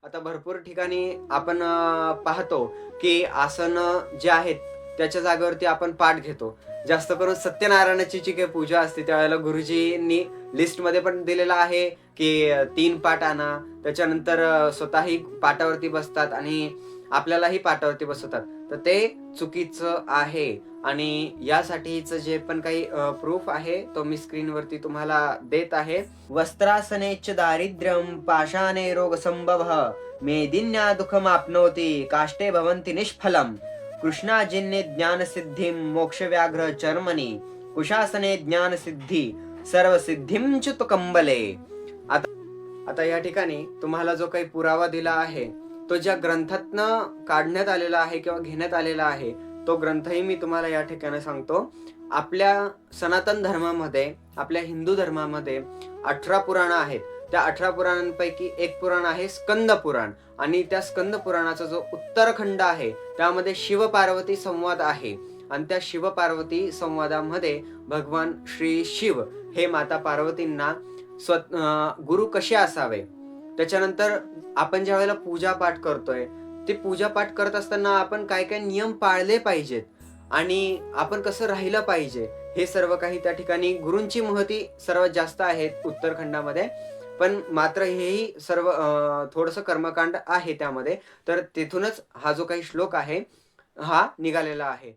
आता भरपूर ठिकाणी आपण पाहतो, की आसन जे आहेत, त्याच्या जागेवरती आपण पाठ घेतो. जास्त करून सत्यनारायणाची जी काही पूजा असते, त्यावेळेला गुरुजींनी लिस्टमध्ये पण दिलेलं आहे, की 3 पाट आणा. त्याच्यानंतर स्वतःही पाटावरती बसतात आणि आपल्यालाही पाटावरती बसवतात. तर ते चुकीचं आहे आणि यासाठीचं जे पण काही प्रूफ आहे, तो मी स्क्रीनवरती तुम्हाला देत आहे. वस्त्रासनेच्च दारिद्र्यं पाषाणे रोगसंभवः मेदिन्या दुःखमाप्नोति काष्ठे भवन्ति निष्फलम् कृष्णाजिन्ने ज्ञानसिद्धिं मोक्षव्याघ्र चर्मणि कुशासने ज्ञानसिद्धी सर्वसिद्धिं च तु कंबले. आता आता या ठिकाणी तुम्हाला जो काही पुरावा दिला आहे, तो ज्या ग्रंथातनं काढण्यात आलेला आहे किंवा घेण्यात आलेला आहे, तो ग्रंथही मी तुम्हाला या ठिकाणी सांगतो. आपल्या सनातन धर्मामध्ये, आपल्या हिंदू धर्मामध्ये 18 पुराणं आहेत. त्या 18 पुराणांपैकी एक पुराण आहे स्कंद पुराण आणि त्या स्कंद पुराणाचा जो उत्तरखंड आहे, त्यामध्ये शिव-पार्वती संवाद आहे आणि त्या शिव-पार्वती संवादामध्ये भगवान श्री शिव हे माता पार्वतींना गुरु कसे असावे, त्याच्यानंतर आपण ज्यावेळेला पूजा-पाठ करतोय, ते पूजा-पाठ करत असताना आपण काय-काय नियम पाळले पाहिजेत आणि आपण कसं राहिलं पाहिजे, हे सर्व काही त्या ठिकाणी गुरूंची महती सर्वात जास्त आहे उत्तरखंडामध्ये. पण मात्र हेही सर्व थोडंसं कर्मकांड आहे त्यामध्ये. तर तिथूनच हा जो काही श्लोक आहे, हा निघालेला आहे.